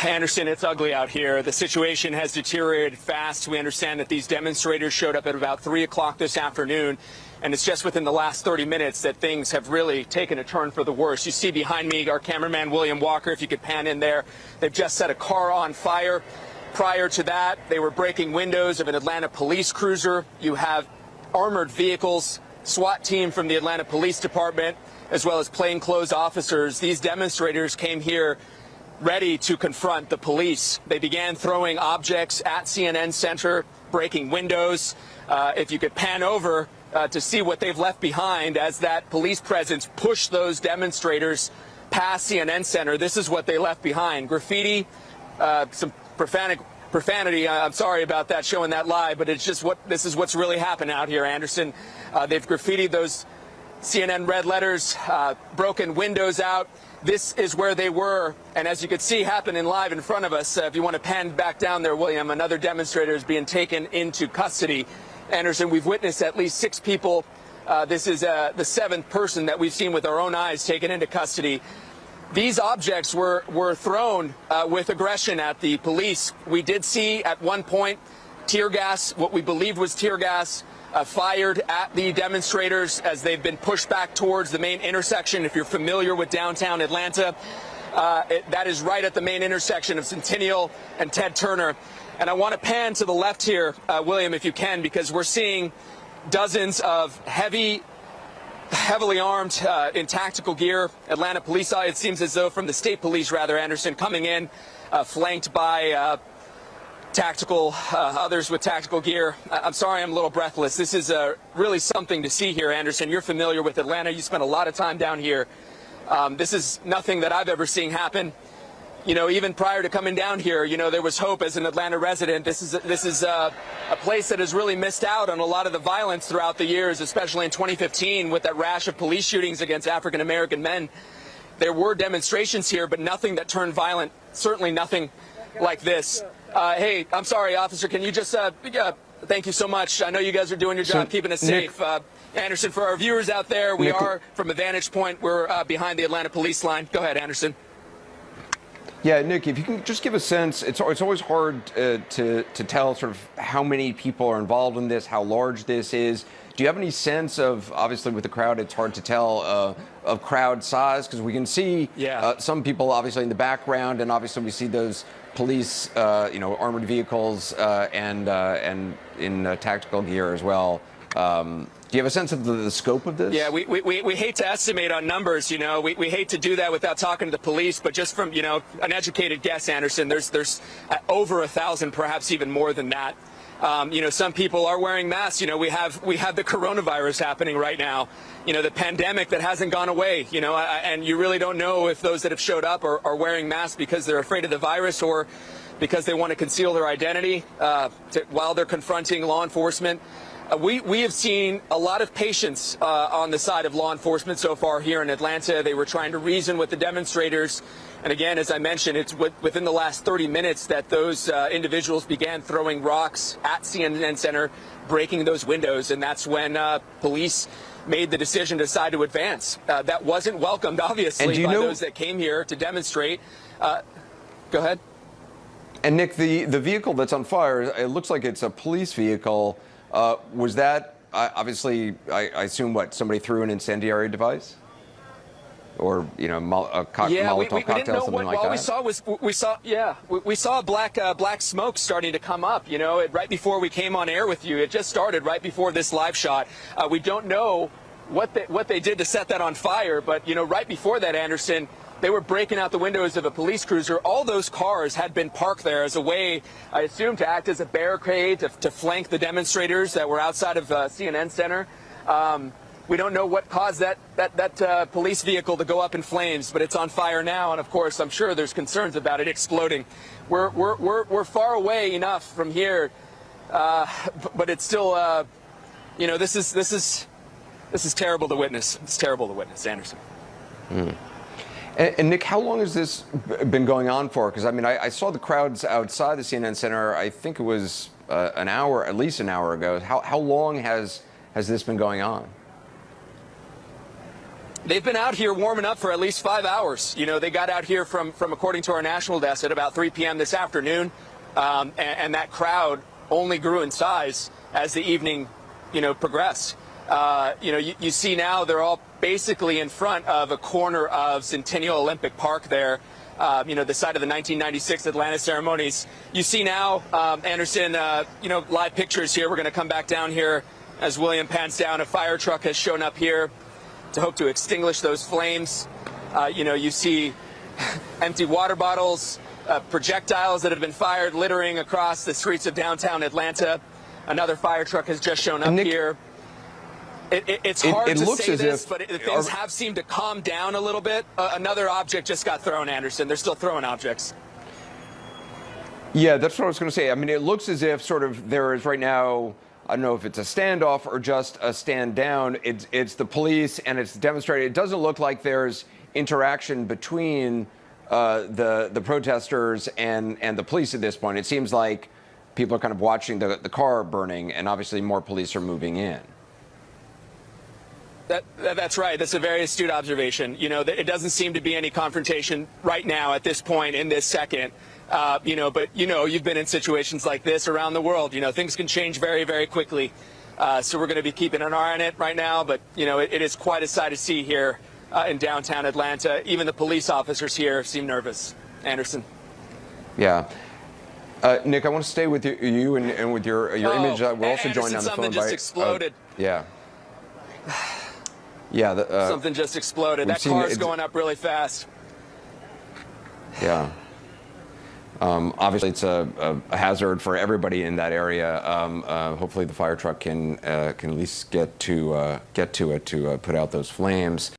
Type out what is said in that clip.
Anderson, it's ugly out here. The situation has deteriorated fast. We understand that these demonstrators showed up at about 3 o'clock this afternoon, and it's just within the last 30 minutes that things have really taken a turn for the worse. You see behind me our cameraman, William Walker, if you could pan in there. They've just set a car on fire. Prior to that, they were breaking windows of an Atlanta police cruiser. You have armored vehicles, SWAT team from the Atlanta Police Department, as well as plainclothes officers. These demonstrators came here ready to confront the police. They began throwing objects at CNN Center, breaking windows. If you could pan over to see what they've left behind as that police presence pushed those demonstrators past CNN Center, this is what they left behind. Graffiti, some profanity. I'm sorry about that, showing that live, but it's just this is what's really happened out here, Anderson. They've graffitied those CNN red letters, broken windows out. This is where they were, and as you can see happening live in front of us, if you want to pan back down there, William, another demonstrator is being taken into custody. Anderson, we've witnessed at least 6 people. This is the 7th person that we've seen with our own eyes taken into custody. These objects were thrown with aggression at the police. We did see at one point tear gas, what we believed was tear gas, fired at the demonstrators as they've been pushed back towards the main intersection. If you're familiar with downtown Atlanta, that is right at the main intersection of Centennial and Ted Turner. And I want to pan to the left here, William, if you can, because we're seeing dozens of heavily armed in tactical gear Atlanta police. It seems as though from the state police, rather, Anderson, coming in, flanked by others with tactical gear. I'm sorry, I'm a little breathless. This is really something to see here, Anderson. You're familiar with Atlanta. You spent a lot of time down here. This is nothing that I've ever seen happen. You know, even prior to coming down here, you know, there was hope as an Atlanta resident. This is a place that has really missed out on a lot of the violence throughout the years, especially in 2015 with that rash of police shootings against African-American men. There were demonstrations here, but nothing that turned violent, certainly nothing like this. Hey, I'm sorry, officer, can you just, thank you so much. I know you guys are doing your job, keeping us safe. Anderson, for our viewers out there, we are, from a vantage point, we're behind the Atlanta police line. Go ahead, Anderson. Yeah, Nick, if you can just give a sense, it's always hard to tell sort of how many people are involved in this, how large this is. Do you have any sense of, obviously with the crowd, it's hard to tell, of crowd size? Because we can see some people obviously in the background, and obviously we see those police, armored vehicles and in tactical gear as well. Do you have a sense of the scope of this? Yeah, we hate to estimate on numbers, you know. We hate to do that without talking to the police, but just from, you know, an educated guess, Anderson, there's over 1,000, perhaps even more than that. You know, some people are wearing masks. You know, we have the coronavirus happening right now. You know, the pandemic that hasn't gone away. You know, and you really don't know if those that have showed up are wearing masks because they're afraid of the virus or because they want to conceal their identity while they're confronting law enforcement. We have seen a lot of patience on the side of law enforcement so far here in Atlanta. They were trying to reason with the demonstrators. And again, as I mentioned, it's within the last 30 minutes that those individuals began throwing rocks at CNN Center, breaking those windows. And that's when police made the decision to decide to advance. That wasn't welcomed, obviously, by those that came here to demonstrate. Go ahead. And Nick, the vehicle that's on fire, it looks like it's a police vehicle. Was that, obviously, I assume, somebody threw an incendiary device? Or, you know, a Molotov cocktail, something like that? All we saw black smoke starting to come up, you know, right before we came on air with you. It just started right before this live shot. We don't know what they did to set that on fire, but, you know, right before that, Anderson, they were breaking out the windows of a police cruiser. All those cars had been parked there as a way, I assume, to act as a barricade to flank the demonstrators that were outside of CNN Center. We don't know what caused that police vehicle to go up in flames, but it's on fire now. And of course, I'm sure there's concerns about it exploding. We're far away enough from here, but it's still, you know, this is terrible to witness. It's terrible to witness, Anderson. And Nick, how long has this been going on for? Because, I mean, I saw the crowds outside the CNN Center, I think it was an hour, at least an hour ago. How long has this been going on? They've been out here warming up for at least 5 hours. You know, they got out here from according to our national desk, at about 3 p.m. this afternoon, and that crowd only grew in size as the evening, progressed. You see now they're all basically in front of a corner of Centennial Olympic Park there, the site of the 1996 Atlanta ceremonies. You see now, Anderson, live pictures here. We're going to come back down here as William pans down. A fire truck has shown up here to hope to extinguish those flames. You see empty water bottles, projectiles that have been fired littering across the streets of downtown Atlanta. Another fire truck has just shown up here. It's hard to say this, but things have seemed to calm down a little bit. Another object just got thrown, Anderson. They're still throwing objects. Yeah, that's what I was going to say. I mean, it looks as if sort of there is right now, I don't know if it's a standoff or just a stand down. It's the police and it's the demonstrator. It doesn't look like there's interaction between the protesters and the police at this point. It seems like people are kind of watching the car burning, and obviously more police are moving in. That's right. That's a very astute observation. It doesn't seem to be any confrontation right now at this point in this second. But you've been in situations like this around the world. Things can change very, very quickly. So we're going to be keeping an eye on it right now. But, it is quite a sight to see here in downtown Atlanta. Even the police officers here seem nervous. Anderson. Yeah. Nick, I want to stay with you and with your image. We're also joined on the phone by... Something just exploded. Yeah. Yeah. Something just exploded. That car's going up really fast. Yeah. Obviously, it's a hazard for everybody in that area. Hopefully, the fire truck can at least get to it to put out those flames.